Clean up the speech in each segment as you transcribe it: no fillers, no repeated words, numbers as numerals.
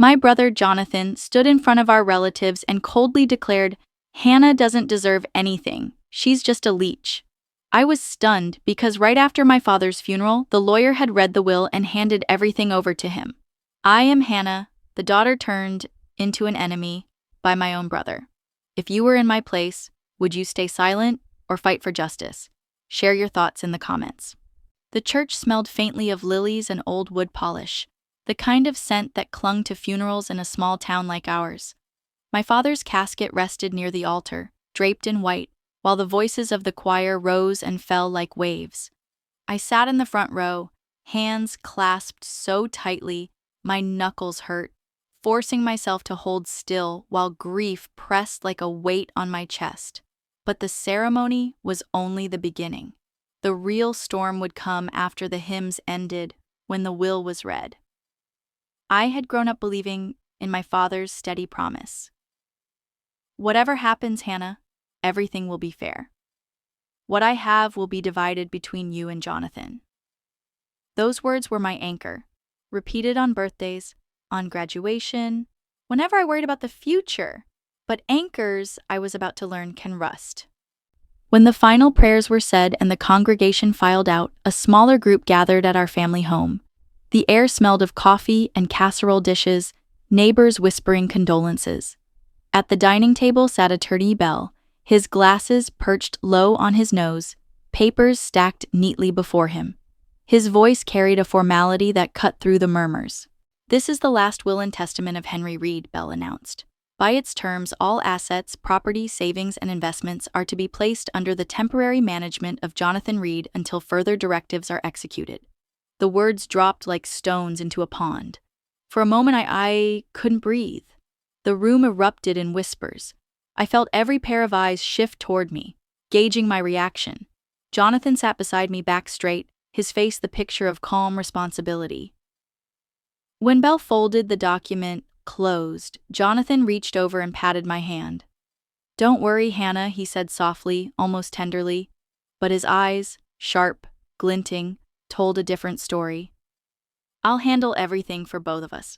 My brother Jonathan stood in front of our relatives and coldly declared, "Hannah doesn't deserve anything. She's just a leech." I was stunned because right after my father's funeral, the lawyer had read the will and handed everything over to him. I am Hannah, the daughter turned into an enemy by my own brother. If you were in my place, would you stay silent or fight for justice? Share your thoughts in the comments. The church smelled faintly of lilies and old wood polish, the kind of scent that clung to funerals in a small town like ours. My father's casket rested near the altar, draped in white, while the voices of the choir rose and fell like waves. I sat in the front row, hands clasped so tightly my knuckles hurt, forcing myself to hold still while grief pressed like a weight on my chest. But the ceremony was only the beginning. The real storm would come after the hymns ended, when the will was read. I had grown up believing in my father's steady promise. Whatever happens, Hannah, everything will be fair. What I have will be divided between you and Jonathan. Those words were my anchor, repeated on birthdays, on graduation, whenever I worried about the future. But anchors, I was about to learn, can rust. When the final prayers were said and the congregation filed out, a smaller group gathered at our family home. The air smelled of coffee and casserole dishes, neighbors whispering condolences. At the dining table sat Attorney Bell, his glasses perched low on his nose, papers stacked neatly before him. His voice carried a formality that cut through the murmurs. "This is the last will and testament of Henry Reed," Bell announced. "By its terms, all assets, property, savings, and investments are to be placed under the temporary management of Jonathan Reed until further directives are executed." The words dropped like stones into a pond. For a moment, I couldn't breathe. The room erupted in whispers. I felt every pair of eyes shift toward me, gauging my reaction. Jonathan sat beside me, back straight, his face the picture of calm responsibility. When Bell folded the document closed, Jonathan reached over and patted my hand. "Don't worry, Hannah," he said softly, almost tenderly, but his eyes, sharp, glinting, told a different story. "I'll handle everything for both of us."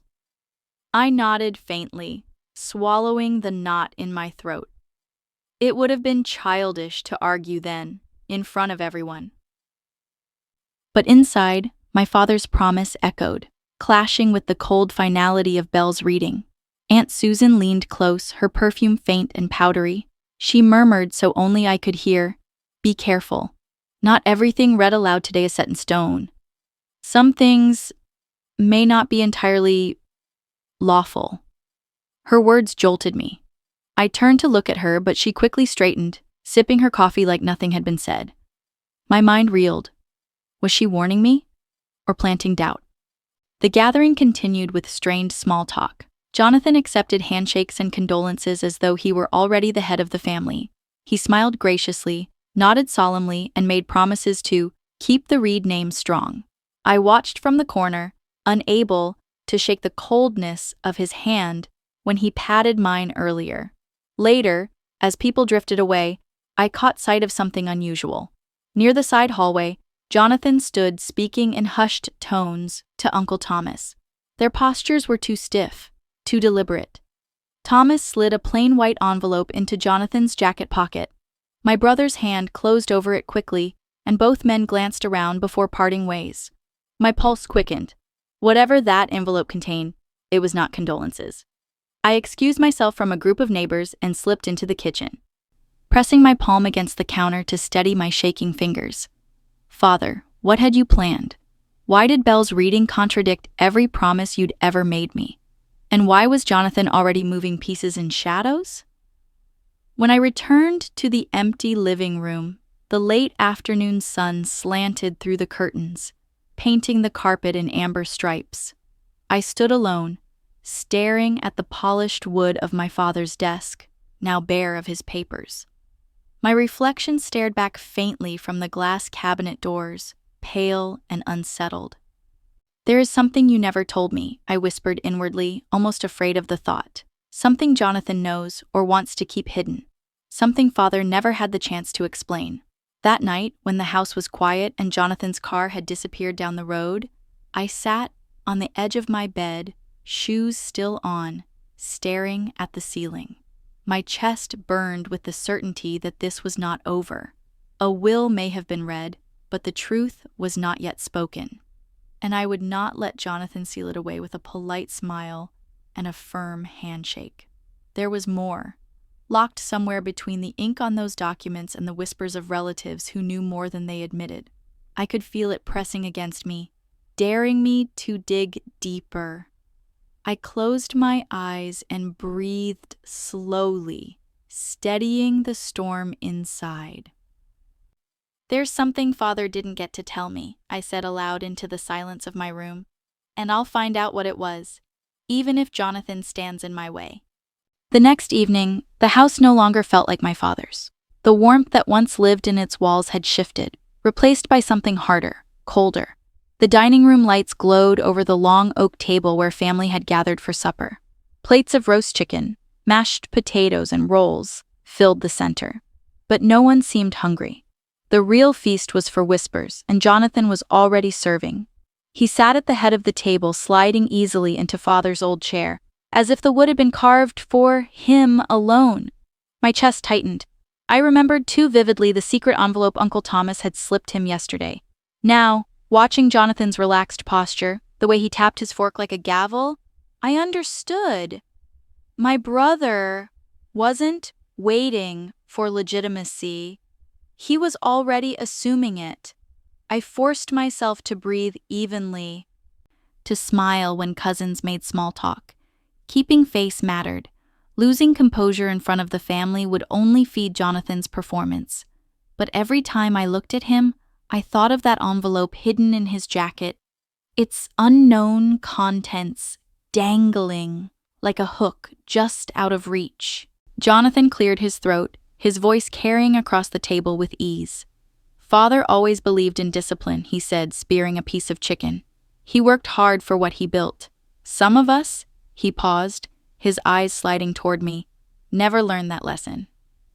I nodded faintly, swallowing the knot in my throat. It would have been childish to argue then, in front of everyone. But inside, my father's promise echoed, clashing with the cold finality of Bell's reading. Aunt Susan leaned close, her perfume faint and powdery. She murmured so only I could hear, "Be careful. Not everything read aloud today is set in stone. Some things may not be entirely lawful." Her words jolted me. I turned to look at her, but she quickly straightened, sipping her coffee like nothing had been said. My mind reeled. Was she warning me? Or planting doubt? The gathering continued with strained small talk. Jonathan accepted handshakes and condolences as though he were already the head of the family. He smiled graciously, nodded solemnly, and made promises to keep the Reed name strong. I watched from the corner, unable to shake the coldness of his hand when he patted mine earlier. Later, as people drifted away, I caught sight of something unusual. Near the side hallway, Jonathan stood speaking in hushed tones to Uncle Thomas. Their postures were too stiff, too deliberate. Thomas slid a plain white envelope into Jonathan's jacket pocket. My brother's hand closed over it quickly, and both men glanced around before parting ways. My pulse quickened. Whatever that envelope contained, it was not condolences. I excused myself from a group of neighbors and slipped into the kitchen, pressing my palm against the counter to steady my shaking fingers. "Father, what had you planned? Why did Bell's reading contradict every promise you'd ever made me? And why was Jonathan already moving pieces in shadows?" When I returned to the empty living room, the late afternoon sun slanted through the curtains, painting the carpet in amber stripes. I stood alone, staring at the polished wood of my father's desk, now bare of his papers. My reflection stared back faintly from the glass cabinet doors, pale and unsettled. "There is something you never told me," I whispered inwardly, almost afraid of the thought. "Something Jonathan knows or wants to keep hidden. Something Father never had the chance to explain." That night, when the house was quiet and Jonathan's car had disappeared down the road, I sat on the edge of my bed, shoes still on, staring at the ceiling. My chest burned with the certainty that this was not over. A will may have been read, but the truth was not yet spoken. And I would not let Jonathan seal it away with a polite smile and a firm handshake. There was more, locked somewhere between the ink on those documents and the whispers of relatives who knew more than they admitted. I could feel it pressing against me, daring me to dig deeper. I closed my eyes and breathed slowly, steadying the storm inside. "There's something Father didn't get to tell me," I said aloud into the silence of my room, "and I'll find out what it was, even if Jonathan stands in my way." The next evening, the house no longer felt like my father's. The warmth that once lived in its walls had shifted, replaced by something harder, colder. The dining room lights glowed over the long oak table where family had gathered for supper. Plates of roast chicken, mashed potatoes, and rolls filled the center. But no one seemed hungry. The real feast was for Whispers, and Jonathan was already serving. He sat at the head of the table, sliding easily into Father's old chair, as if the wood had been carved for him alone. My chest tightened. I remembered too vividly the secret envelope Uncle Thomas had slipped him yesterday. Now, watching Jonathan's relaxed posture, the way he tapped his fork like a gavel, I understood. My brother wasn't waiting for legitimacy. He was already assuming it. I forced myself to breathe evenly, to smile when cousins made small talk. Keeping face mattered. Losing composure in front of the family would only feed Jonathan's performance. But every time I looked at him, I thought of that envelope hidden in his jacket, its unknown contents dangling like a hook just out of reach. Jonathan cleared his throat, his voice carrying across the table with ease. "Father always believed in discipline," he said, spearing a piece of chicken. "He worked hard for what he built. Some of us," he paused, his eyes sliding toward me, "never learned that lesson.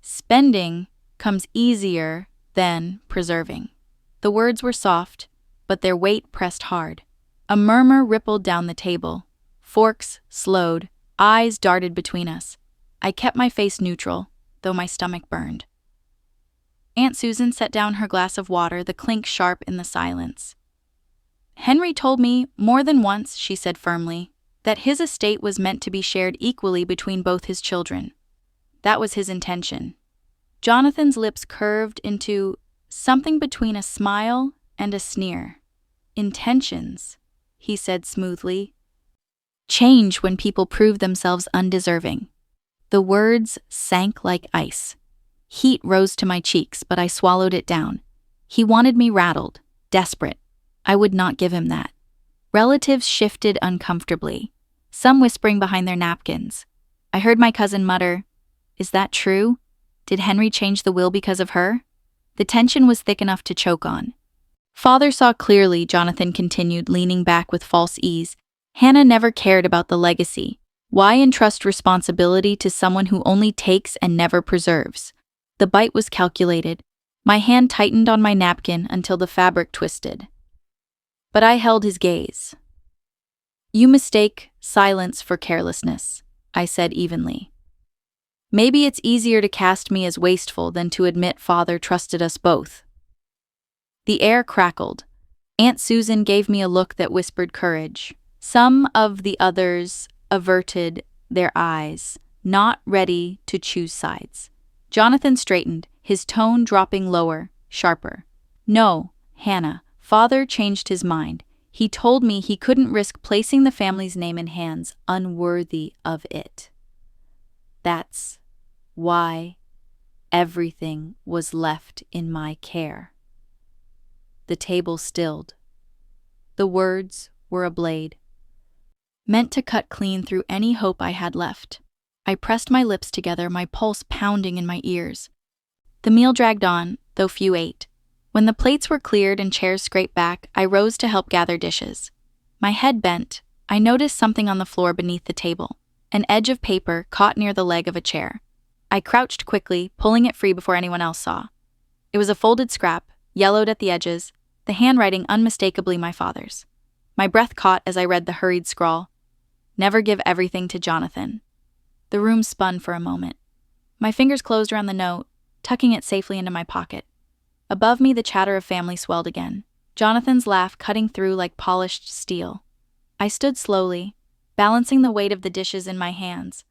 Spending comes easier than preserving." The words were soft, but their weight pressed hard. A murmur rippled down the table. Forks slowed, eyes darted between us. I kept my face neutral, though my stomach burned. Aunt Susan set down her glass of water, the clink sharp in the silence. "Henry told me more than once," she said firmly, "that his estate was meant to be shared equally between both his children. That was his intention." Jonathan's lips curved into something between a smile and a sneer. "Intentions," he said smoothly, "change when people prove themselves undeserving." The words sank like ice. Heat rose to my cheeks, but I swallowed it down. He wanted me rattled, desperate. I would not give him that. Relatives shifted uncomfortably, some whispering behind their napkins. I heard my cousin mutter, "Is that true? Did Henry change the will because of her?" The tension was thick enough to choke on. "Father saw clearly," Jonathan continued, leaning back with false ease. "Hannah never cared about the legacy. Why entrust responsibility to someone who only takes and never preserves?" The bite was calculated. My hand tightened on my napkin until the fabric twisted. But I held his gaze. "You mistake silence for carelessness," I said evenly. "Maybe it's easier to cast me as wasteful than to admit Father trusted us both." The air crackled. Aunt Susan gave me a look that whispered courage. Some of the others averted their eyes, not ready to choose sides. Jonathan straightened, his tone dropping lower, sharper. "No, Hannah, Father changed his mind. He told me he couldn't risk placing the family's name in hands unworthy of it. That's why everything was left in my care." The table stilled. The words were a blade, meant to cut clean through any hope I had left. I pressed my lips together, my pulse pounding in my ears. The meal dragged on, though few ate. When the plates were cleared and chairs scraped back, I rose to help gather dishes. My head bent, I noticed something on the floor beneath the table, an edge of paper caught near the leg of a chair. I crouched quickly, pulling it free before anyone else saw. It was a folded scrap, yellowed at the edges, the handwriting unmistakably my father's. My breath caught as I read the hurried scrawl. Never give everything to Jonathan. The room spun for a moment. My fingers closed around the note, tucking it safely into my pocket. Above me, the chatter of family swelled again, Jonathan's laugh cutting through like polished steel. I stood slowly, balancing the weight of the dishes in my hands.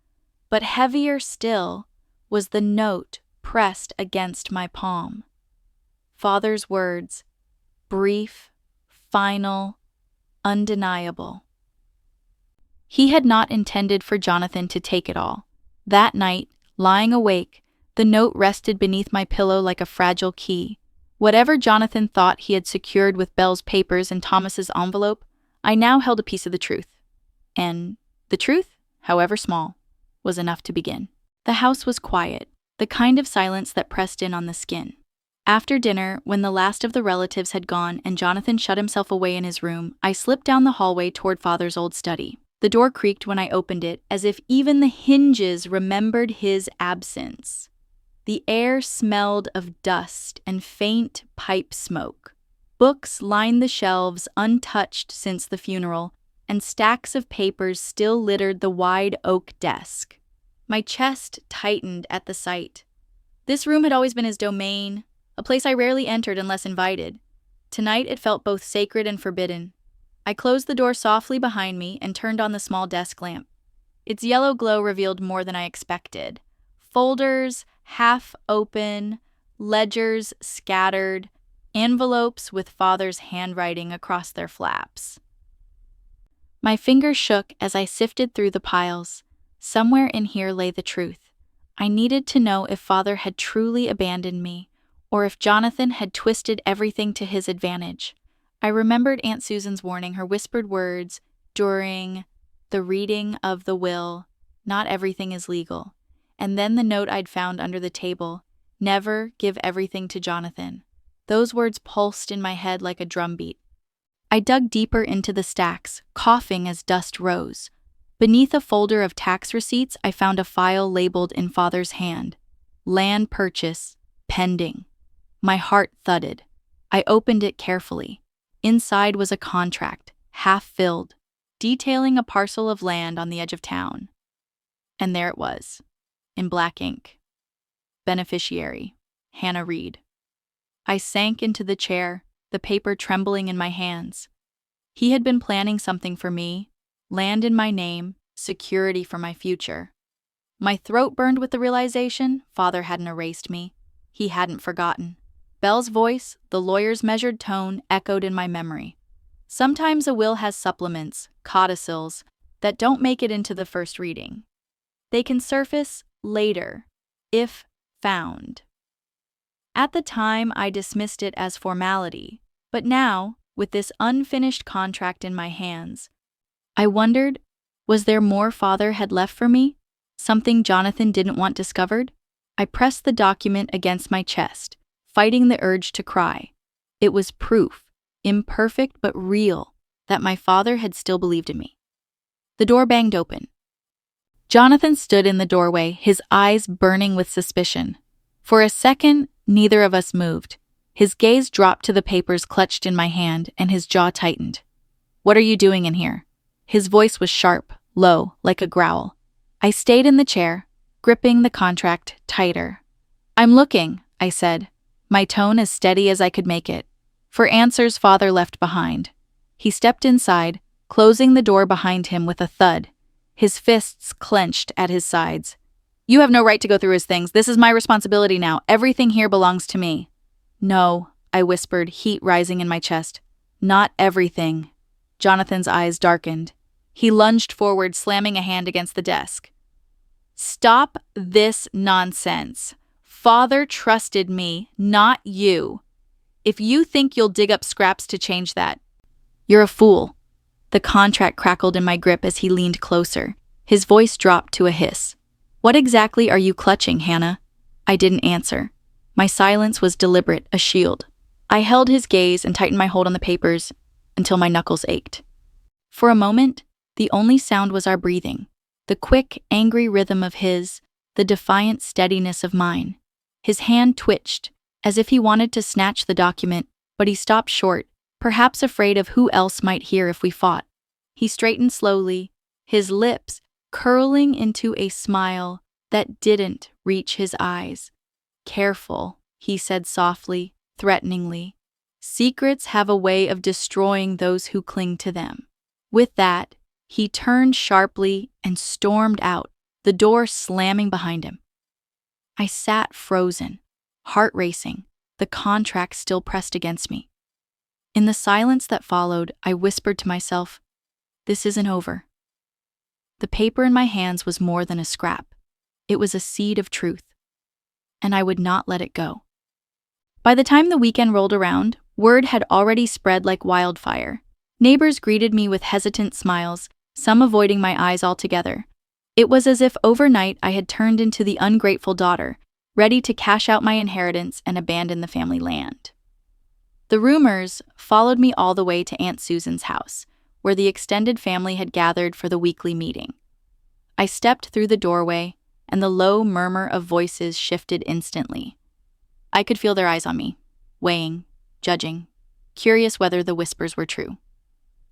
But heavier still was the note pressed against my palm. Father's words, brief, final, undeniable. He had not intended for Jonathan to take it all. That night, lying awake, the note rested beneath my pillow like a fragile key. Whatever Jonathan thought he had secured with Belle's papers and Thomas's envelope, I now held a piece of the truth. And the truth, however small, was enough to begin. The house was quiet, the kind of silence that pressed in on the skin. After dinner, when the last of the relatives had gone and Jonathan shut himself away in his room, I slipped down the hallway toward Father's old study. The door creaked when I opened it, as if even the hinges remembered his absence. The air smelled of dust and faint pipe smoke. Books lined the shelves untouched since the funeral, and stacks of papers still littered the wide oak desk. My chest tightened at the sight. This room had always been his domain, a place I rarely entered unless invited. Tonight it felt both sacred and forbidden. I closed the door softly behind me and turned on the small desk lamp. Its yellow glow revealed more than I expected. Folders, half open, ledgers scattered, envelopes with Father's handwriting across their flaps. My fingers shook as I sifted through the piles. Somewhere in here lay the truth. I needed to know if Father had truly abandoned me, or if Jonathan had twisted everything to his advantage. I remembered Aunt Susan's warning, her whispered words during the reading of the will, "Not everything is legal." And then the note I'd found under the table, "Never give everything to Jonathan." Those words pulsed in my head like a drumbeat. I dug deeper into the stacks, coughing as dust rose. Beneath a folder of tax receipts, I found a file labeled in Father's hand, "Land purchase, pending." My heart thudded. I opened it carefully. Inside was a contract, half filled, detailing a parcel of land on the edge of town. And there it was, in black ink. Beneficiary, Hannah Reed. I sank into the chair, the paper trembling in my hands. He had been planning something for me, land in my name, security for my future. My throat burned with the realization Father hadn't erased me. He hadn't forgotten. Belle's voice, the lawyer's measured tone, echoed in my memory. Sometimes a will has supplements, codicils, that don't make it into the first reading. They can surface later, if found. At the time, I dismissed it as formality, but now, with this unfinished contract in my hands, I wondered, was there more Father had left for me? Something Jonathan didn't want discovered? I pressed the document against my chest, fighting the urge to cry. It was proof, imperfect but real, that my father had still believed in me. The door banged open. Jonathan stood in the doorway, his eyes burning with suspicion. For a second, neither of us moved. His gaze dropped to the papers clutched in my hand, and his jaw tightened. "What are you doing in here?" His voice was sharp, low, like a growl. I stayed in the chair, gripping the contract tighter. "I'm looking," I said, my tone as steady as I could make it. For answers Father left behind. He stepped inside, closing the door behind him with a thud, his fists clenched at his sides. "You have no right to go through his things. This is my responsibility now. Everything here belongs to me." "No," I whispered, heat rising in my chest. "Not everything." Jonathan's eyes darkened. He lunged forward, slamming a hand against the desk. "Stop this nonsense. Father trusted me, not you. If you think you'll dig up scraps to change that, you're a fool." The contract crackled in my grip as he leaned closer. His voice dropped to a hiss. "What exactly are you clutching, Hannah?" I didn't answer. My silence was deliberate, a shield. I held his gaze and tightened my hold on the papers until my knuckles ached. For a moment, the only sound was our breathing, the quick, angry rhythm of his, the defiant steadiness of mine. His hand twitched, as if he wanted to snatch the document, but he stopped short, perhaps afraid of who else might hear if we fought. He straightened slowly, his lips curling into a smile that didn't reach his eyes. "Careful," he said softly, threateningly. "Secrets have a way of destroying those who cling to them." With that, he turned sharply and stormed out, the door slamming behind him. I sat frozen, heart racing, the contract still pressed against me. In the silence that followed, I whispered to myself, "This isn't over." The paper in my hands was more than a scrap. It was a seed of truth, and I would not let it go. By the time the weekend rolled around, word had already spread like wildfire. Neighbors greeted me with hesitant smiles, some avoiding my eyes altogether. It was as if overnight I had turned into the ungrateful daughter, ready to cash out my inheritance and abandon the family land. The rumors followed me all the way to Aunt Susan's house, where the extended family had gathered for the weekly meeting. I stepped through the doorway, and the low murmur of voices shifted instantly. I could feel their eyes on me, weighing, judging, curious whether the whispers were true.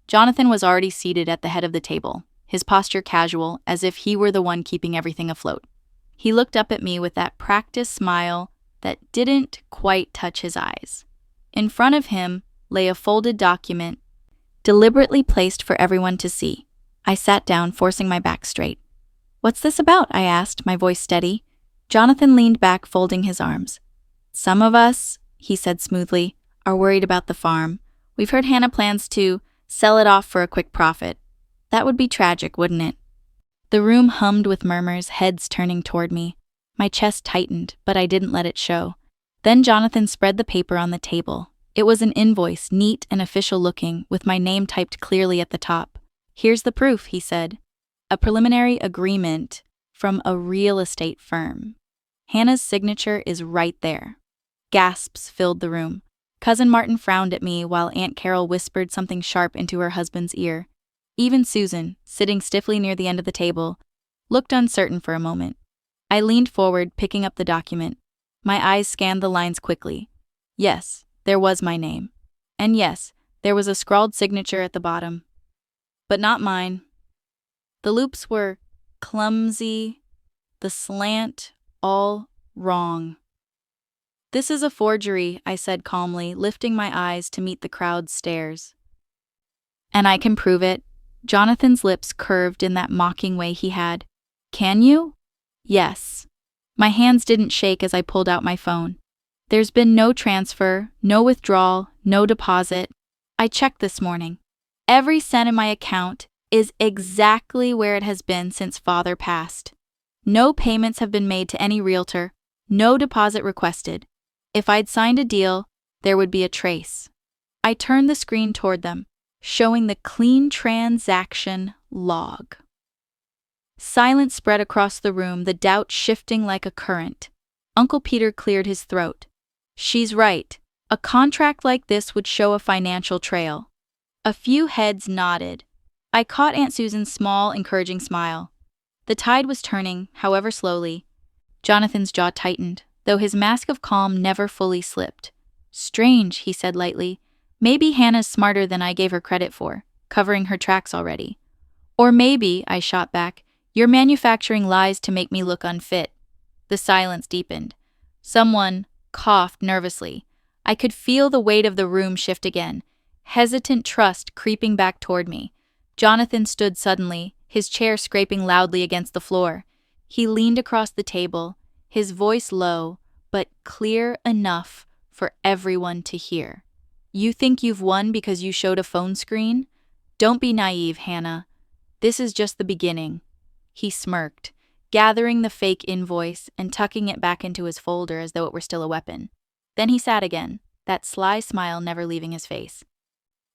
Jonathan was already seated at the head of the table, his posture casual, as if he were the one keeping everything afloat. He looked up at me with that practiced smile that didn't quite touch his eyes. In front of him lay a folded document, deliberately placed for everyone to see. I sat down, forcing my back straight. "What's this about?" I asked, my voice steady. Jonathan leaned back, folding his arms. "Some of us," he said smoothly, "are worried about the farm. We've heard Hannah plans to sell it off for a quick profit. That would be tragic, wouldn't it?" The room hummed with murmurs, heads turning toward me. My chest tightened, but I didn't let it show. Then Jonathan spread the paper on the table. It was an invoice, neat and official-looking, with my name typed clearly at the top. "Here's the proof," he said. "A preliminary agreement from a real estate firm. Hannah's signature is right there." Gasps filled the room. Cousin Martin frowned at me while Aunt Carol whispered something sharp into her husband's ear. Even Susan, sitting stiffly near the end of the table, looked uncertain for a moment. I leaned forward, picking up the document. My eyes scanned the lines quickly. Yes, there was my name. And yes, there was a scrawled signature at the bottom. But not mine. The loops were clumsy, the slant all wrong. "This is a forgery," I said calmly, lifting my eyes to meet the crowd's stares. "And I can prove it." Jonathan's lips curved in that mocking way he had. "Can you?" "Yes." My hands didn't shake as I pulled out my phone. "There's been no transfer, no withdrawal, no deposit. I checked this morning. Every cent in my account is exactly where it has been since Father passed. No payments have been made to any realtor, no deposit requested. If I'd signed a deal, there would be a trace." I turned the screen toward them, showing the clean transaction log. Silence spread across the room, the doubt shifting like a current. Uncle Peter cleared his throat. "She's right. A contract like this would show a financial trail." A few heads nodded. I caught Aunt Susan's small, encouraging smile. The tide was turning, however slowly. Jonathan's jaw tightened, though his mask of calm never fully slipped. "Strange," he said lightly. "Maybe Hannah's smarter than I gave her credit for, covering her tracks already. Or maybe," I shot back, "you're manufacturing lies to make me look unfit." The silence deepened. Someone coughed nervously. I could feel the weight of the room shift again, hesitant trust creeping back toward me. Jonathan stood suddenly, his chair scraping loudly against the floor. He leaned across the table, his voice low, but clear enough for everyone to hear. "You think you've won because you showed a phone screen? Don't be naive, Hannah. This is just the beginning." He smirked, gathering the fake invoice and tucking it back into his folder as though it were still a weapon. Then he sat again, that sly smile never leaving his face.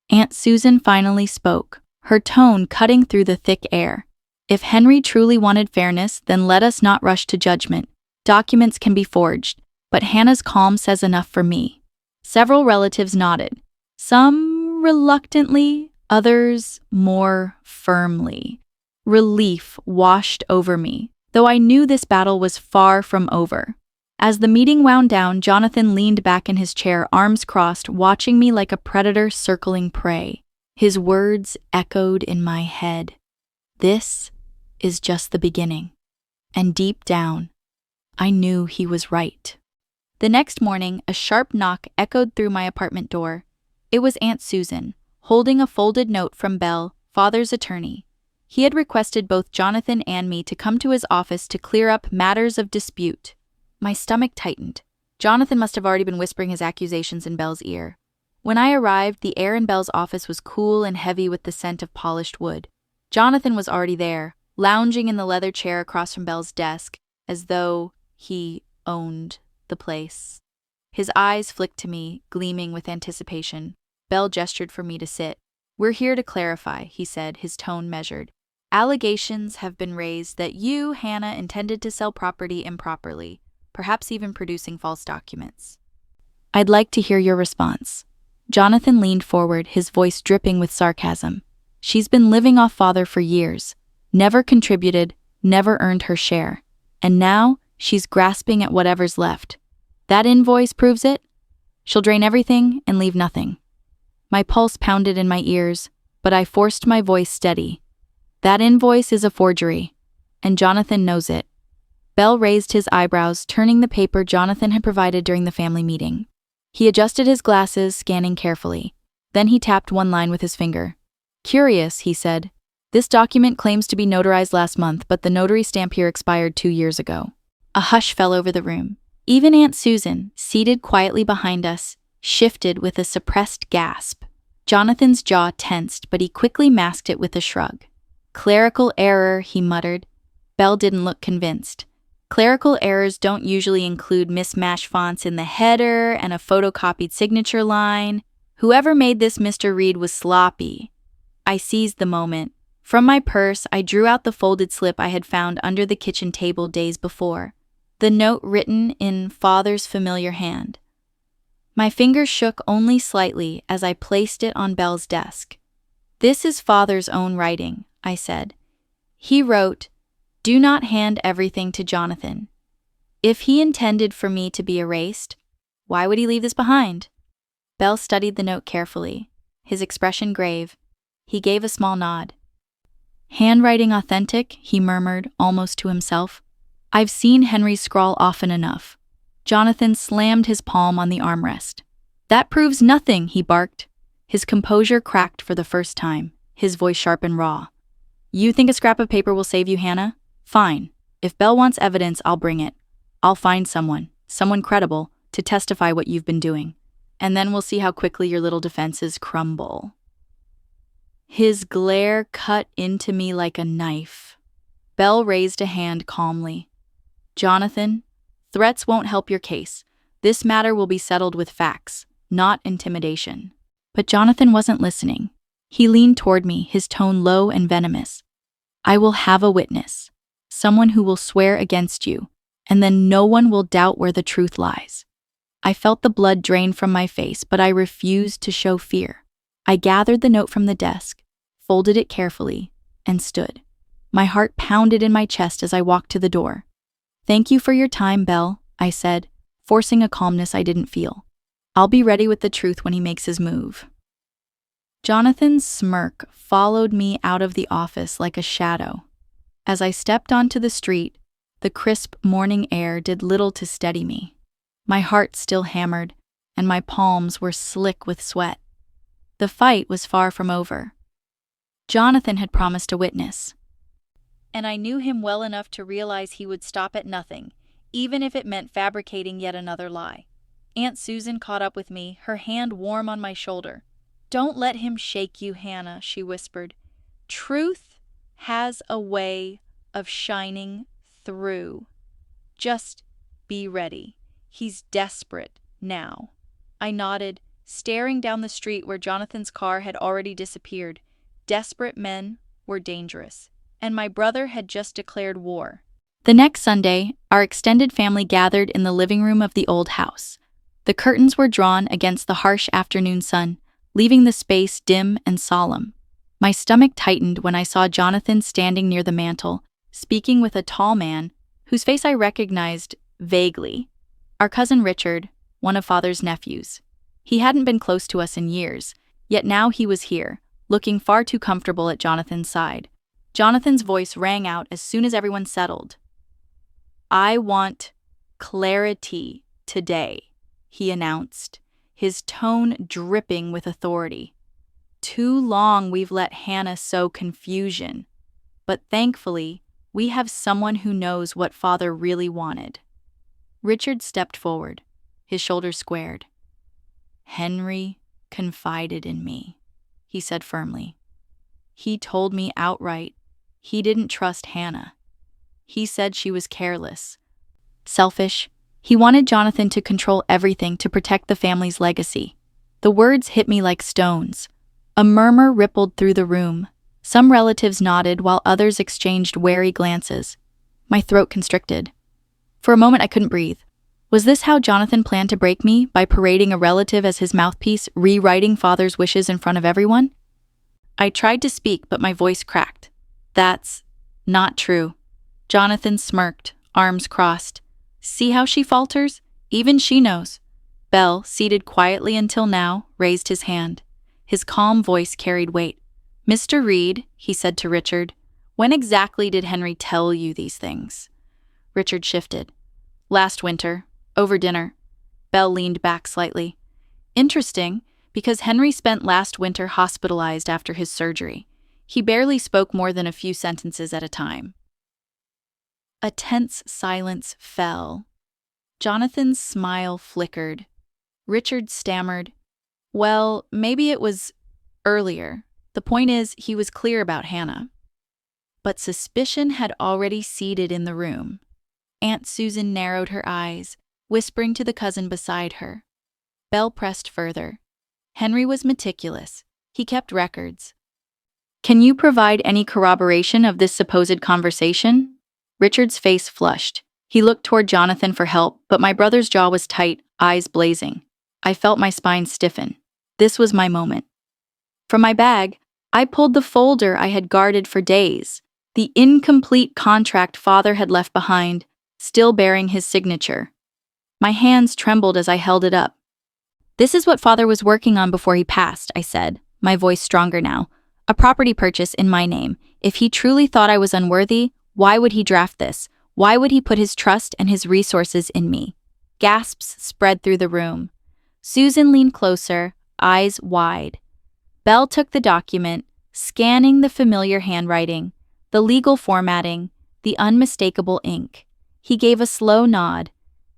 Aunt Susan finally spoke, her tone cutting through the thick air. "If Henry truly wanted fairness, then let us not rush to judgment. Documents can be forged, but Hannah's calm says enough for me." Several relatives nodded, some reluctantly, others more firmly. Relief washed over me, though I knew this battle was far from over. As the meeting wound down, Jonathan leaned back in his chair, arms crossed, watching me like a predator circling prey. His words echoed in my head. This is just the beginning. And deep down, I knew he was right. The next morning, a sharp knock echoed through my apartment door. It was Aunt Susan, holding a folded note from Belle, father's attorney. He had requested both Jonathan and me to come to his office to clear up matters of dispute. My stomach tightened. Jonathan must have already been whispering his accusations in Belle's ear. When I arrived, the air in Belle's office was cool and heavy with the scent of polished wood. Jonathan was already there, lounging in the leather chair across from Belle's desk, as though he owned the place. His eyes flicked to me, gleaming with anticipation. Belle gestured for me to sit. "We're here to clarify," he said, his tone measured. "Allegations have been raised that you, Hannah, intended to sell property improperly, perhaps even producing false documents. I'd like to hear your response." Jonathan leaned forward, his voice dripping with sarcasm. "She's been living off father for years, never contributed, never earned her share. And now, she's grasping at whatever's left. That invoice proves it. She'll drain everything and leave nothing." My pulse pounded in my ears, but I forced my voice steady. "That invoice is a forgery, and Jonathan knows it." Belle raised his eyebrows, turning the paper Jonathan had provided during the family meeting. He adjusted his glasses, scanning carefully. Then he tapped one line with his finger. "Curious," he said. "This document claims to be notarized last month, but the notary stamp here expired 2 years ago." A hush fell over the room. Even Aunt Susan, seated quietly behind us, shifted with a suppressed gasp. Jonathan's jaw tensed, but he quickly masked it with a shrug. "Clerical error," he muttered. Belle didn't look convinced. Clerical errors don't usually include mismatched fonts in the header and a photocopied signature line. Whoever made this Mr. Reed was sloppy. I seized the moment. From my purse, I drew out the folded slip I had found under the kitchen table days before. The note written in father's familiar hand. My fingers shook only slightly as I placed it on Belle's desk. "This is father's own writing," I said. He wrote, "Do not hand everything to Jonathan. If he intended for me to be erased, why would he leave this behind?" Belle studied the note carefully, his expression grave. He gave a small nod. "Handwriting authentic," he murmured, almost to himself. "I've seen Henry's scrawl often enough." Jonathan slammed his palm on the armrest. "That proves nothing," he barked. His composure cracked for the first time, his voice sharp and raw. "You think a scrap of paper will save you, Hannah? Fine. If Belle wants evidence, I'll bring it. I'll find someone credible, to testify what you've been doing. And then we'll see how quickly your little defenses crumble." His glare cut into me like a knife. Belle raised a hand calmly. "Jonathan, threats won't help your case. This matter will be settled with facts, not intimidation." But Jonathan wasn't listening. He leaned toward me, his tone low and venomous. "I will have a witness. Someone who will swear against you, and then no one will doubt where the truth lies." I felt the blood drain from my face, but I refused to show fear. I gathered the note from the desk, folded it carefully, and stood. My heart pounded in my chest as I walked to the door. "Thank you for your time, Belle," I said, forcing a calmness I didn't feel. "I'll be ready with the truth when he makes his move." Jonathan's smirk followed me out of the office like a shadow. As I stepped onto the street, the crisp morning air did little to steady me. My heart still hammered, and my palms were slick with sweat. The fight was far from over. Jonathan had promised a witness, and I knew him well enough to realize he would stop at nothing, even if it meant fabricating yet another lie. Aunt Susan caught up with me, her hand warm on my shoulder. "Don't let him shake you, Hannah," she whispered. "Truth has a way of shining through. Just be ready. He's desperate now." I nodded, staring down the street where Jonathan's car had already disappeared. Desperate men were dangerous, and my brother had just declared war. The next Sunday, our extended family gathered in the living room of the old house. The curtains were drawn against the harsh afternoon sun, leaving the space dim and solemn. My stomach tightened when I saw Jonathan standing near the mantel, speaking with a tall man, whose face I recognized vaguely. Our cousin Richard, one of Father's nephews. He hadn't been close to us in years, yet now he was here, looking far too comfortable at Jonathan's side. Jonathan's voice rang out as soon as everyone settled. "I want clarity today," he announced, his tone dripping with authority. "Too long we've let Hannah sow confusion, but thankfully, we have someone who knows what father really wanted." Richard stepped forward, his shoulders squared. "Henry confided in me," he said firmly. "He told me outright he didn't trust Hannah. He said she was careless, selfish. He wanted Jonathan to control everything to protect the family's legacy." The words hit me like stones. A murmur rippled through the room. Some relatives nodded while others exchanged wary glances. My throat constricted. For a moment I couldn't breathe. Was this how Jonathan planned to break me, by parading a relative as his mouthpiece, rewriting father's wishes in front of everyone? I tried to speak, but my voice cracked. "That's not true." Jonathan smirked, arms crossed. "See how she falters? Even she knows." Bell, seated quietly until now, raised his hand. His calm voice carried weight. "Mr. Reed," he said to Richard, "when exactly did Henry tell you these things?" Richard shifted. "Last winter, over dinner." Bell leaned back slightly. "Interesting, because Henry spent last winter hospitalized after his surgery. He barely spoke more than a few sentences at a time." A tense silence fell. Jonathan's smile flickered. Richard stammered, "Well, maybe it was earlier. The point is, he was clear about Hannah." But suspicion had already seeded in the room. Aunt Susan narrowed her eyes, whispering to the cousin beside her. Bell pressed further. "Henry was meticulous. He kept records." "Can you provide any corroboration of this supposed conversation?" Richard's face flushed. He looked toward Jonathan for help, but my brother's jaw was tight, eyes blazing. I felt my spine stiffen. This was my moment. From my bag, I pulled the folder I had guarded for days, the incomplete contract father had left behind, still bearing his signature. My hands trembled as I held it up. "This is what father was working on before he passed," I said, my voice stronger now. "A property purchase in my name. If he truly thought I was unworthy, why would he draft this? Why would he put his trust and his resources in me?" Gasps spread through the room. Susan leaned closer, eyes wide. Bell took the document, scanning the familiar handwriting, the legal formatting, the unmistakable ink. He gave a slow nod.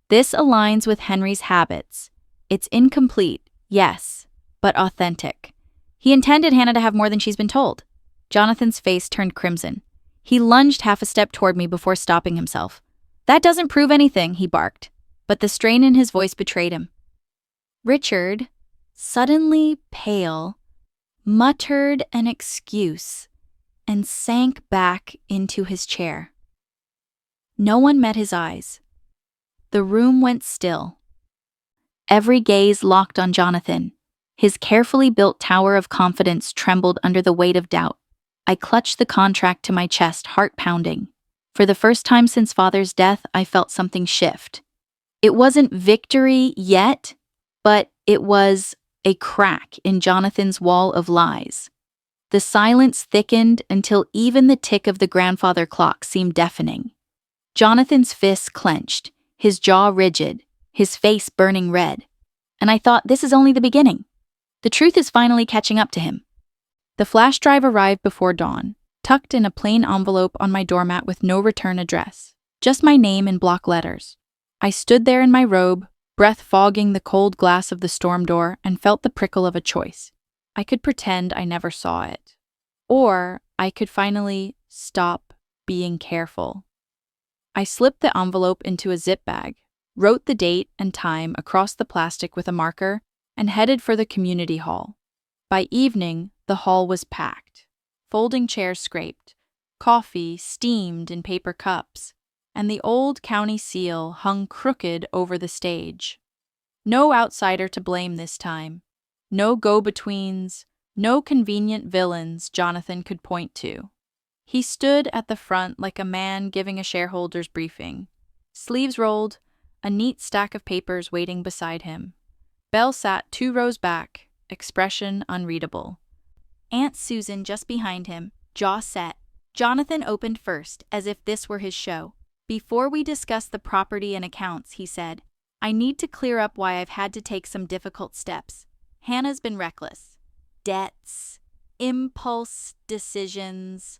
"This aligns with Henry's habits. It's incomplete, yes, but authentic." He intended Hannah to have more than she's been told. Jonathan's face turned crimson. He lunged half a step toward me before stopping himself. "That doesn't prove anything," he barked, but the strain in his voice betrayed him. Richard, suddenly pale, muttered an excuse and sank back into his chair. No one met his eyes. The room went still. Every gaze locked on Jonathan. His carefully built tower of confidence trembled under the weight of doubt. I clutched the contract to my chest, heart pounding. For the first time since father's death, I felt something shift. It wasn't victory yet, but it was a crack in Jonathan's wall of lies. The silence thickened until even the tick of the grandfather clock seemed deafening. Jonathan's fists clenched, his jaw rigid, his face burning red. And I thought, this is only the beginning. The truth is finally catching up to him. The flash drive arrived before dawn, tucked in a plain envelope on my doormat with no return address, just my name in block letters. I stood there in my robe, breath fogging the cold glass of the storm door, and felt the prickle of a choice. I could pretend I never saw it. Or I could finally stop being careful. I slipped the envelope into a zip bag, wrote the date and time across the plastic with a marker, and headed for the community hall. By evening, the hall was packed. Folding chairs scraped, coffee steamed in paper cups, and the old county seal hung crooked over the stage. No outsider to blame this time. No go-betweens, no convenient villains Jonathan could point to. He stood at the front like a man giving a shareholders briefing. Sleeves rolled, a neat stack of papers waiting beside him. Belle sat 2 rows back, expression unreadable. Aunt Susan just behind him, jaw set, Jonathan opened first, as if this were his show. Before we discuss the property and accounts, he said, I need to clear up why I've had to take some difficult steps. Hannah's been reckless. Debts, impulse decisions.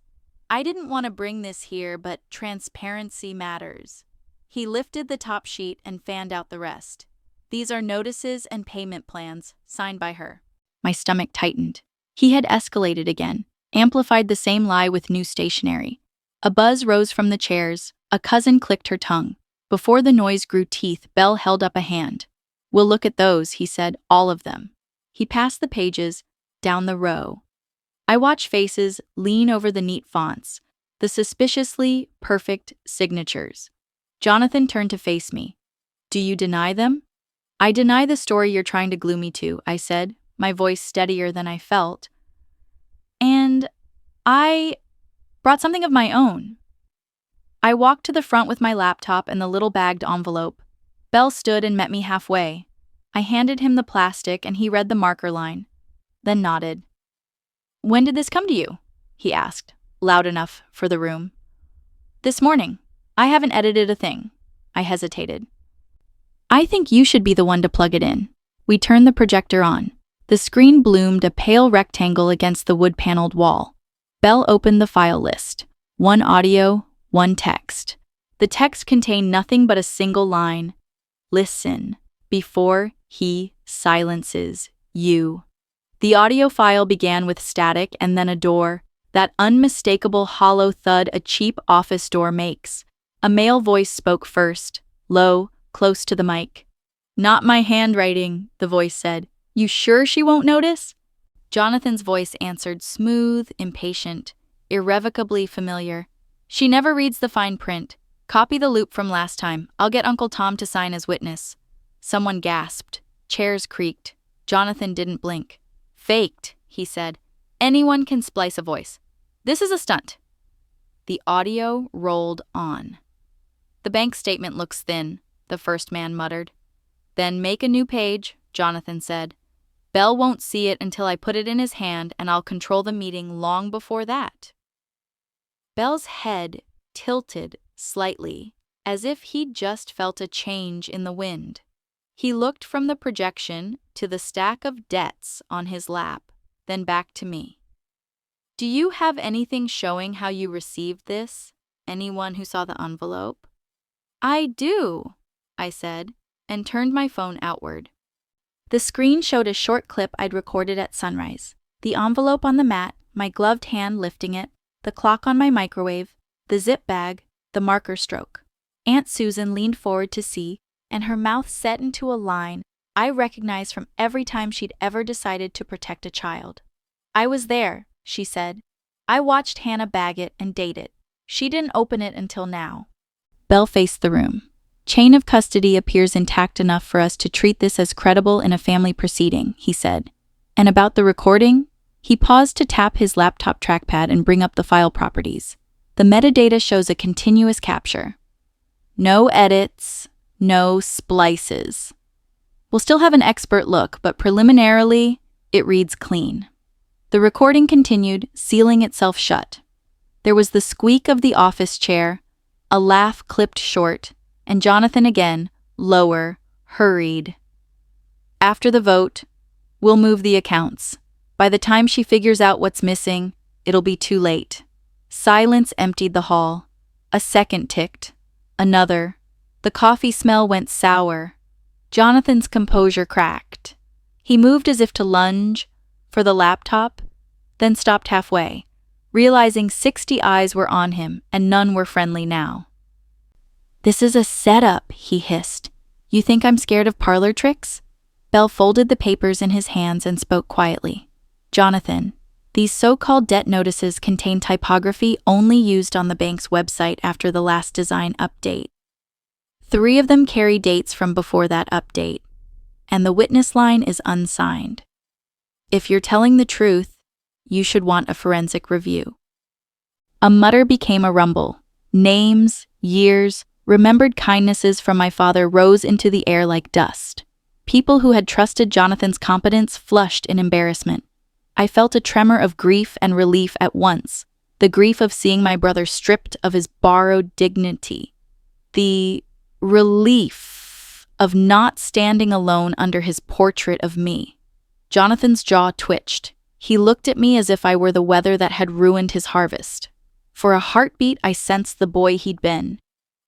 I didn't want to bring this here, but transparency matters. He lifted the top sheet and fanned out the rest. These are notices and payment plans, signed by her. My stomach tightened. He had escalated again, amplified the same lie with new stationery. A buzz rose from the chairs. A cousin clicked her tongue. Before the noise grew teeth, Belle held up a hand. We'll look at those, he said, all of them. He passed the pages, down the row. I watched faces lean over the neat fonts, the suspiciously perfect signatures. Jonathan turned to face me. Do you deny them? I deny the story you're trying to glue me to, I said, my voice steadier than I felt. And I brought something of my own. I walked to the front with my laptop and the little bagged envelope. Belle stood and met me halfway. I handed him the plastic and he read the marker line, then nodded. When did this come to you? He asked, loud enough for the room. This morning. I haven't edited a thing. I hesitated. I think you should be the one to plug it in. We turned the projector on. The screen bloomed a pale rectangle against the wood-paneled wall. Belle opened the file list. One audio, one text. The text contained nothing but a single line. Listen, before he silences you. The audio file began with static and then a door, that unmistakable hollow thud a cheap office door makes. A male voice spoke first, low, close to the mic. Not my handwriting, the voice said. You sure she won't notice? Jonathan's voice answered, smooth, impatient, irrevocably familiar. She never reads the fine print. Copy the loop from last time. I'll get Uncle Tom to sign as witness. Someone gasped. Chairs creaked. Jonathan didn't blink. Faked, he said. Anyone can splice a voice. This is a stunt. The audio rolled on. The bank statement looks thin, the first man muttered. Then make a new page, Jonathan said. Belle won't see it until I put it in his hand, and I'll control the meeting long before that. Belle's head tilted slightly, as if he'd just felt a change in the wind. He looked from the projection to the stack of debts on his lap, then back to me. Do you have anything showing how you received this? Anyone who saw the envelope? I do, I said, and turned my phone outward. The screen showed a short clip I'd recorded at sunrise. The envelope on the mat, my gloved hand lifting it, the clock on my microwave, the zip bag, the marker stroke. Aunt Susan leaned forward to see, and her mouth set into a line I recognized from every time she'd ever decided to protect a child. I was there, she said. I watched Hannah bag it and date it. She didn't open it until now. Belle faced the room. Chain of custody appears intact enough for us to treat this as credible in a family proceeding, he said. And about the recording? He paused to tap his laptop trackpad and bring up the file properties. The metadata shows a continuous capture. No edits, no splices. We'll still have an expert look, but preliminarily, it reads clean. The recording continued, sealing itself shut. There was the squeak of the office chair, a laugh clipped short, and Jonathan again, lower, hurried. After the vote, we'll move the accounts. By the time she figures out what's missing, it'll be too late. Silence emptied the hall. A second ticked. Another. The coffee smell went sour. Jonathan's composure cracked. He moved as if to lunge for the laptop, then stopped halfway, realizing 60 eyes were on him and none were friendly now. This is a setup, he hissed. You think I'm scared of parlor tricks? Belle folded the papers in his hands and spoke quietly. Jonathan, these so-called debt notices contain typography only used on the bank's website after the last design update. 3 of them carry dates from before that update, and the witness line is unsigned. If you're telling the truth, you should want a forensic review. A mutter became a rumble. Names, years, remembered kindnesses from my father rose into the air like dust. People who had trusted Jonathan's competence flushed in embarrassment. I felt a tremor of grief and relief at once. The grief of seeing my brother stripped of his borrowed dignity. The relief of not standing alone under his portrait of me. Jonathan's jaw twitched. He looked at me as if I were the weather that had ruined his harvest. For a heartbeat, I sensed the boy he'd been.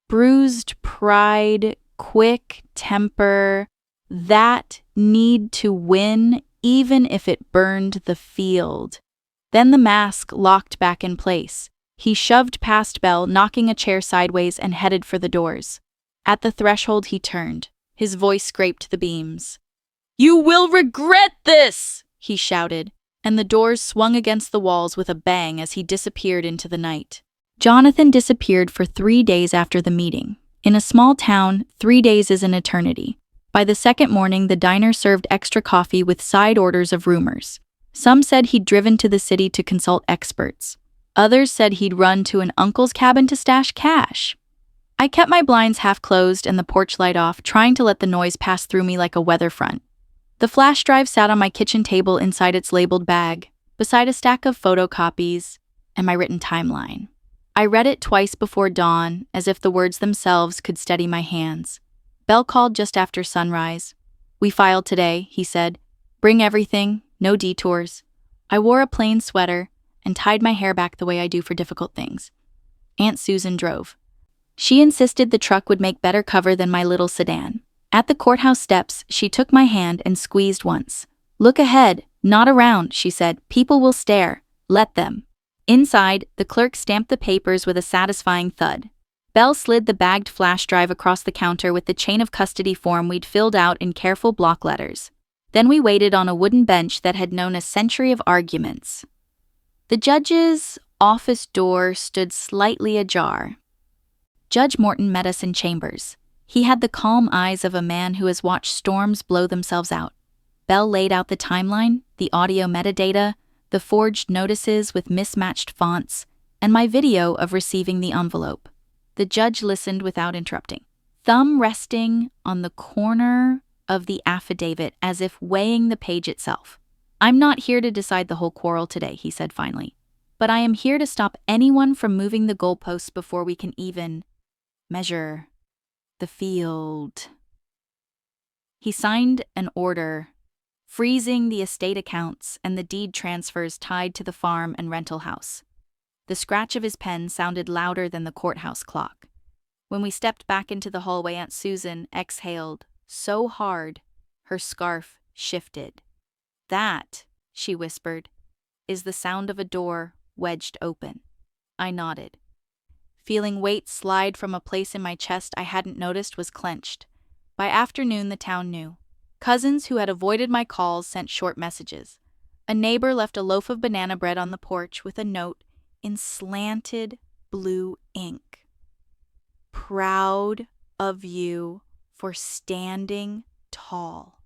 Bruised pride, quick temper, that need to win even if it burned the field. Then the mask locked back in place. He shoved past Belle, knocking a chair sideways, and headed for the doors. At the threshold he turned. His voice scraped the beams. "You will regret this!" he shouted, and the doors swung against the walls with a bang as he disappeared into the night. Jonathan disappeared for 3 days after the meeting. In a small town, 3 days is an eternity. By the second morning, the diner served extra coffee with side orders of rumors. Some said he'd driven to the city to consult experts. Others said he'd run to an uncle's cabin to stash cash. I kept my blinds half closed and the porch light off, trying to let the noise pass through me like a weather front. The flash drive sat on my kitchen table inside its labeled bag, beside a stack of photocopies and my written timeline. I read it twice before dawn, as if the words themselves could steady my hands. Bell called just after sunrise. "We filed today," he said. "Bring everything, no detours." I wore a plain sweater and tied my hair back the way I do for difficult things. Aunt Susan drove. She insisted the truck would make better cover than my little sedan. At the courthouse steps, she took my hand and squeezed once. "Look ahead, not around," she said. "People will stare. Let them." Inside, the clerk stamped the papers with a satisfying thud. Belle slid the bagged flash drive across the counter with the chain of custody form we'd filled out in careful block letters. Then we waited on a wooden bench that had known a century of arguments. The judge's office door stood slightly ajar. Judge Morton met us in chambers. He had the calm eyes of a man who has watched storms blow themselves out. Bell laid out the timeline, the audio metadata, the forged notices with mismatched fonts, and my video of receiving the envelope. The judge listened without interrupting, thumb resting on the corner of the affidavit as if weighing the page itself. "I'm not here to decide the whole quarrel today," he said finally, "but I am here to stop anyone from moving the goalposts before we can even measure the field." He signed an order, freezing the estate accounts and the deed transfers tied to the farm and rental house. The scratch of his pen sounded louder than the courthouse clock. When we stepped back into the hallway, Aunt Susan exhaled so hard, her scarf shifted. "That," she whispered, "is the sound of a door wedged open." I nodded. Feeling weight slide from a place in my chest I hadn't noticed was clenched. By afternoon, the town knew. Cousins who had avoided my calls sent short messages. A neighbor left a loaf of banana bread on the porch with a note in slanted blue ink. "Proud of you for standing tall."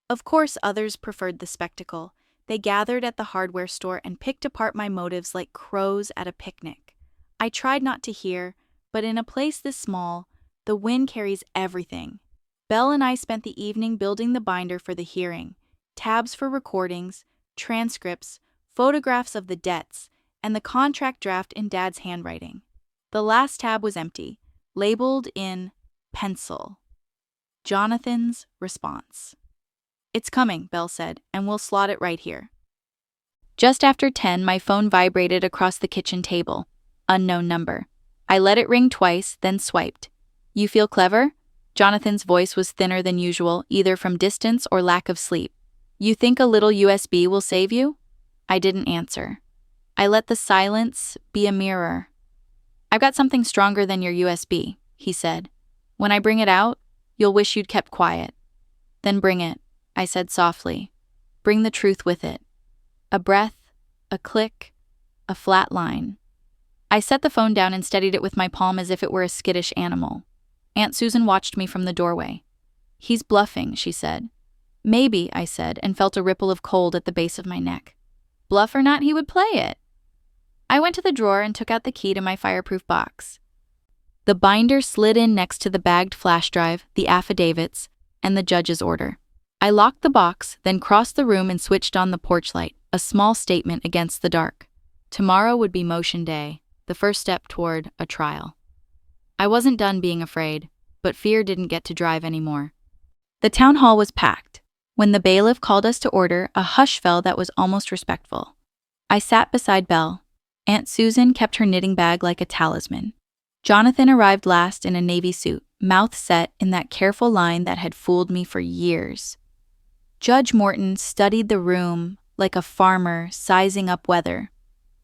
Of course, others preferred the spectacle. They gathered at the hardware store and picked apart my motives like crows at a picnic. I tried not to hear, but in a place this small, the wind carries everything. Belle and I spent the evening building the binder for the hearing, tabs for recordings, transcripts, photographs of the debts, and the contract draft in Dad's handwriting. The last tab was empty, labeled in pencil. Jonathan's response. "It's coming," Belle said, "and we'll slot it right here." Just after 10, my phone vibrated across the kitchen table. Unknown number. I let it ring twice, then swiped. "You feel clever?" Jonathan's voice was thinner than usual, either from distance or lack of sleep. "You think a little USB will save you?" I didn't answer. I let the silence be a mirror. "I've got something stronger than your USB," he said. "When I bring it out, you'll wish you'd kept quiet." "Then bring it," I said softly. "Bring the truth with it." A breath, a click, a flat line. I set the phone down and steadied it with my palm as if it were a skittish animal. Aunt Susan watched me from the doorway. "He's bluffing," she said. "Maybe," I said, and felt a ripple of cold at the base of my neck. Bluff or not, he would play it. I went to the drawer and took out the key to my fireproof box. The binder slid in next to the bagged flash drive, the affidavits, and the judge's order. I locked the box, then crossed the room and switched on the porch light, a small statement against the dark. Tomorrow would be motion day, the first step toward a trial. I wasn't done being afraid, but fear didn't get to drive anymore. The town hall was packed. When the bailiff called us to order, a hush fell that was almost respectful. I sat beside Belle. Aunt Susan kept her knitting bag like a talisman. Jonathan arrived last in a navy suit, mouth set in that careful line that had fooled me for years. Judge Morton studied the room like a farmer sizing up weather.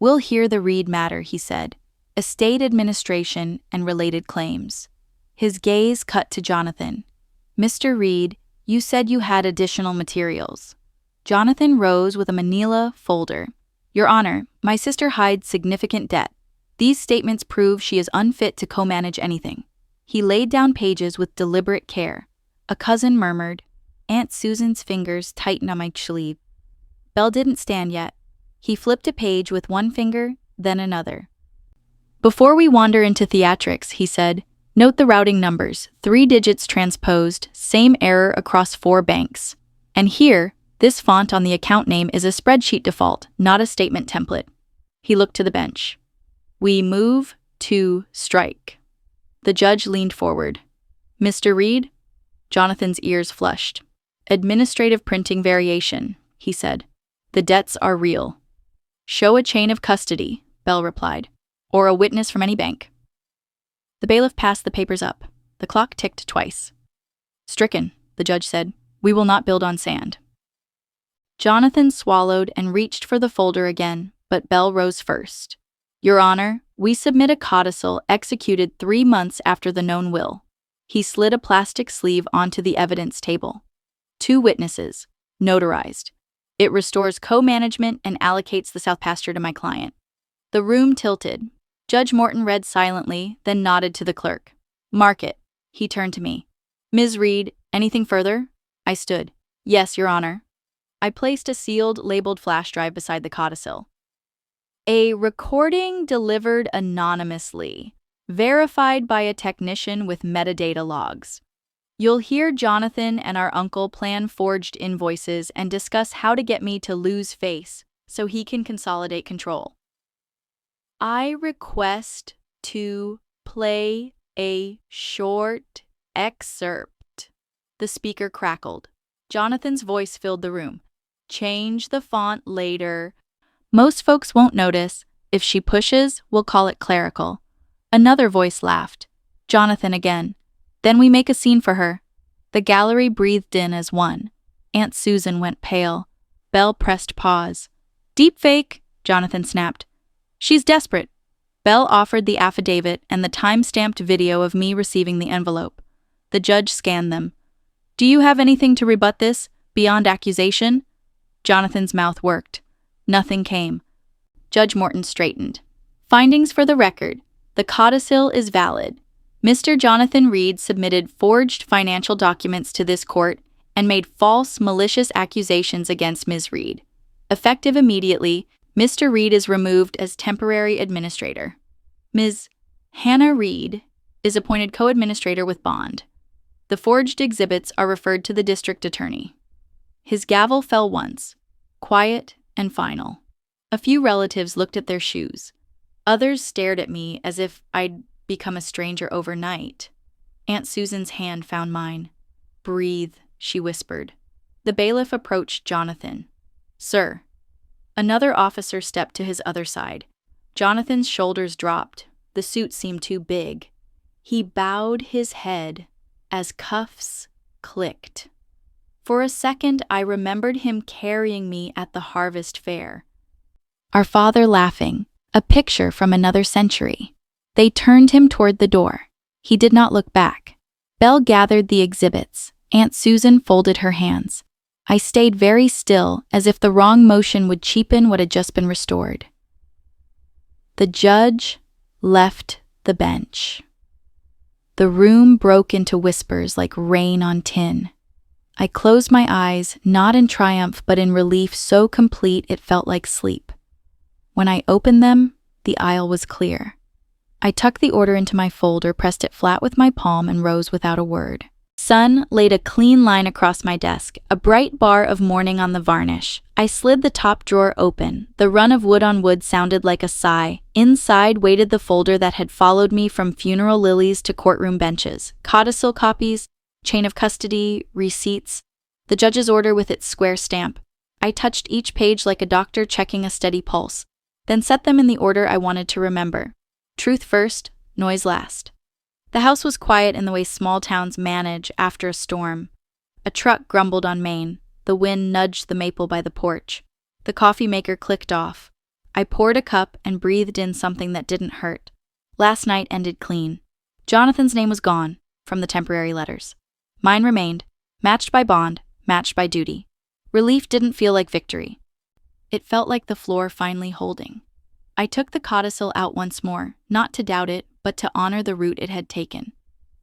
"We'll hear the Reed matter," he said. "Estate administration and related claims." His gaze cut to Jonathan. "Mr. Reed, you said you had additional materials." Jonathan rose with a manila folder. "Your Honor, my sister hides significant debt. These statements prove she is unfit to co-manage anything." He laid down pages with deliberate care. A cousin murmured. Aunt Susan's fingers tightened on my sleeve. Belle didn't stand yet. He flipped a page with one finger, then another. "Before we wander into theatrics," he said, "note the routing numbers, 3 digits transposed, same error across 4 banks. And here, this font on the account name is a spreadsheet default, not a statement template." He looked to the bench. "We move to strike." The judge leaned forward. "Mr. Reed?" Jonathan's ears flushed. "Administrative printing variation," he said. "The debts are real." "Show a chain of custody," Belle replied, "or a witness from any bank." The bailiff passed the papers up. The clock ticked twice. "Stricken," the judge said. "We will not build on sand." Jonathan swallowed and reached for the folder again, but Belle rose first. "Your Honor, we submit a codicil executed 3 months after the known will." He slid a plastic sleeve onto the evidence table. 2 witnesses, notarized. It restores co-management and allocates the south pasture to my client. The room tilted. Judge Morton read silently, then nodded to the clerk. "Mark it." He turned to me. "Ms. Reed, anything further?" I stood. "Yes, Your Honor." I placed a sealed, labeled flash drive beside the codicil. "A recording delivered anonymously, verified by a technician with metadata logs. You'll hear Jonathan and our uncle plan forged invoices and discuss how to get me to lose face so he can consolidate control. I request to play a short excerpt." The speaker crackled. Jonathan's voice filled the room. "Change the font later. Most folks won't notice. If she pushes, we'll call it clerical." Another voice laughed. Jonathan again. "Then we make a scene for her." The gallery breathed in as one. Aunt Susan went pale. Belle pressed pause. "Deep fake," Jonathan snapped. "She's desperate." Belle offered the affidavit and the time-stamped video of me receiving the envelope. The judge scanned them. "Do you have anything to rebut this, beyond accusation?" Jonathan's mouth worked. Nothing came. Judge Morton straightened. "Findings for the record. The codicil is valid. Mr. Jonathan Reed submitted forged financial documents to this court and made false, malicious accusations against Ms. Reed. Effective immediately, Mr. Reed is removed as temporary administrator. Ms. Hannah Reed is appointed co-administrator with bond. The forged exhibits are referred to the district attorney." His gavel fell once, quiet and final. A few relatives looked at their shoes. Others stared at me as if I'd become a stranger overnight. Aunt Susan's hand found mine. "Breathe," she whispered. The bailiff approached Jonathan. "Sir." Another officer stepped to his other side. Jonathan's shoulders dropped. The suit seemed too big. He bowed his head as cuffs clicked. For a second, I remembered him carrying me at the harvest fair. Our father laughing, a picture from another century. They turned him toward the door. He did not look back. Belle gathered the exhibits. Aunt Susan folded her hands. I stayed very still, as if the wrong motion would cheapen what had just been restored. The judge left the bench. The room broke into whispers like rain on tin. I closed my eyes, not in triumph but in relief so complete it felt like sleep. When I opened them, the aisle was clear. I tucked the order into my folder, pressed it flat with my palm, and rose without a word. Sun laid a clean line across my desk, a bright bar of mourning on the varnish. I slid the top drawer open. The run of wood on wood sounded like a sigh. Inside waited the folder that had followed me from funeral lilies to courtroom benches. Codicil copies, chain of custody, receipts, the judge's order with its square stamp. I touched each page like a doctor checking a steady pulse, then set them in the order I wanted to remember. Truth first, noise last. The house was quiet in the way small towns manage after a storm. A truck grumbled on Main. The wind nudged the maple by the porch. The coffee maker clicked off. I poured a cup and breathed in something that didn't hurt. Last night ended clean. Jonathan's name was gone from the temporary letters. Mine remained, matched by bond, matched by duty. Relief didn't feel like victory. It felt like the floor finally holding. I took the codicil out once more, not to doubt it, but to honor the route it had taken.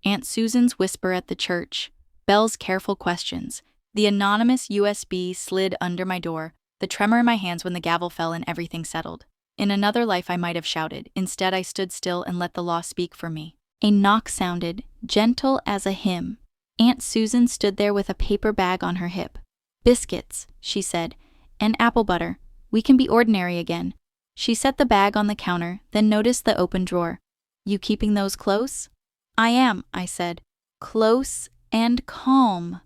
Aunt Susan's whisper at the church, Belle's careful questions, the anonymous USB slid under my door, the tremor in my hands when the gavel fell and everything settled. In another life I might have shouted. Instead I stood still and let the law speak for me. A knock sounded, gentle as a hymn. Aunt Susan stood there with a paper bag on her hip. "Biscuits," she said, "and apple butter. We can be ordinary again." She set the bag on the counter, then noticed the open drawer. "You keeping those close?" "I am," I said. "Close and calm."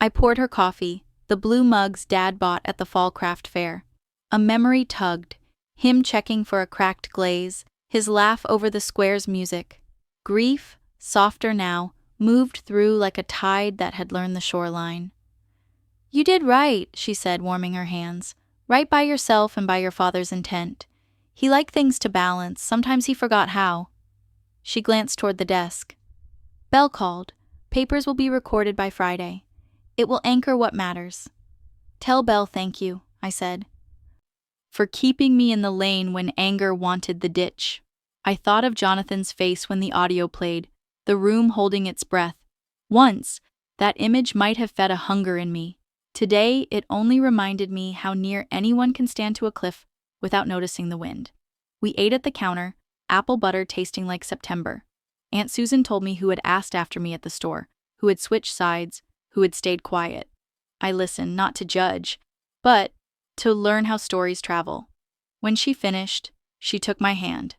I poured her coffee, the blue mugs Dad bought at the fall craft fair. A memory tugged, him checking for a cracked glaze, his laugh over the square's music. Grief, softer now, moved through like a tide that had learned the shoreline. "You did right," she said, warming her hands. "Right by yourself and by your father's intent. He liked things to balance, sometimes he forgot how." She glanced toward the desk. "Belle called. Papers will be recorded by Friday. It will anchor what matters." "Tell Belle thank you," I said, "for keeping me in the lane when anger wanted the ditch." I thought of Jonathan's face when the audio played, the room holding its breath. Once, that image might have fed a hunger in me. Today, it only reminded me how near anyone can stand to a cliff without noticing the wind. We ate at the counter, apple butter tasting like September. Aunt Susan told me who had asked after me at the store, who had switched sides, who had stayed quiet. I listened, not to judge, but to learn how stories travel. When she finished, she took my hand.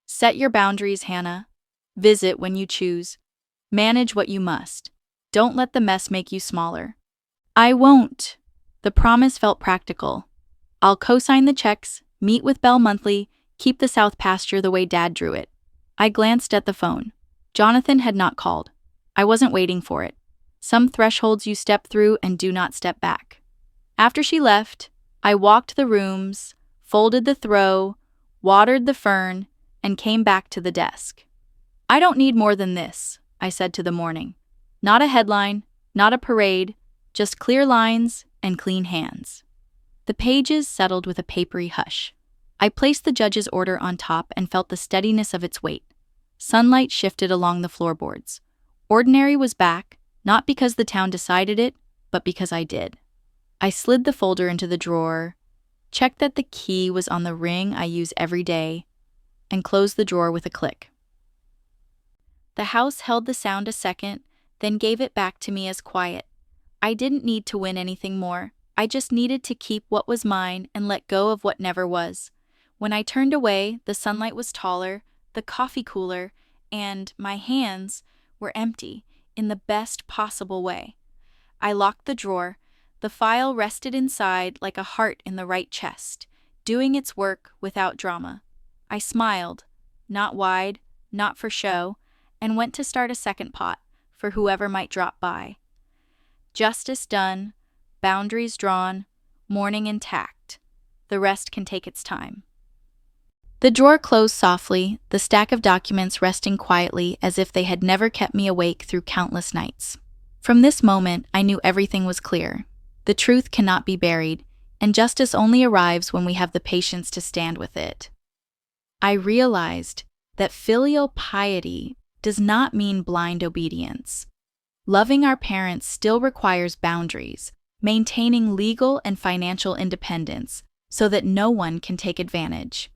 "Set your boundaries, Hannah. Visit when you choose. Manage what you must. Don't let the mess make you smaller." "I won't." The promise felt practical. "I'll co-sign the checks, meet with Belle monthly, keep the South pasture the way Dad drew it." I glanced at the phone. Jonathan had not called. I wasn't waiting for it. Some thresholds you step through and do not step back. After she left, I walked the rooms, folded the throw, watered the fern, and came back to the desk. "I don't need more than this," I said to the morning. "Not a headline, not a parade, just clear lines and clean hands." The pages settled with a papery hush. I placed the judge's order on top and felt the steadiness of its weight. Sunlight shifted along the floorboards. Ordinary was back, not because the town decided it, but because I did. I slid the folder into the drawer, checked that the key was on the ring I use every day, and closed the drawer with a click. The house held the sound a second, then gave it back to me as quiet. I didn't need to win anything more. I just needed to keep what was mine and let go of what never was. When I turned away, the sunlight was taller, the coffee cooler, and my hands were empty in the best possible way. I locked the drawer. The file rested inside like a heart in the right chest, doing its work without drama. I smiled, not wide, not for show, and went to start a second pot for whoever might drop by. Justice done, boundaries drawn, mourning intact. The rest can take its time. The drawer closed softly, the stack of documents resting quietly as if they had never kept me awake through countless nights. From this moment, I knew everything was clear. The truth cannot be buried, and justice only arrives when we have the patience to stand with it. I realized that filial piety does not mean blind obedience. Loving our parents still requires boundaries, maintaining legal and financial independence so that no one can take advantage.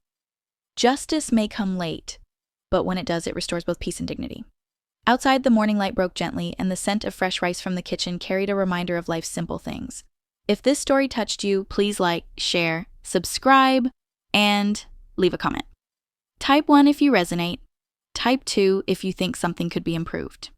Justice may come late, but when it does, it restores both peace and dignity. Outside, the morning light broke gently, and the scent of fresh rice from the kitchen carried a reminder of life's simple things. If this story touched you, please like, share, subscribe, and leave a comment. Type 1 if you resonate. Type 2 if you think something could be improved.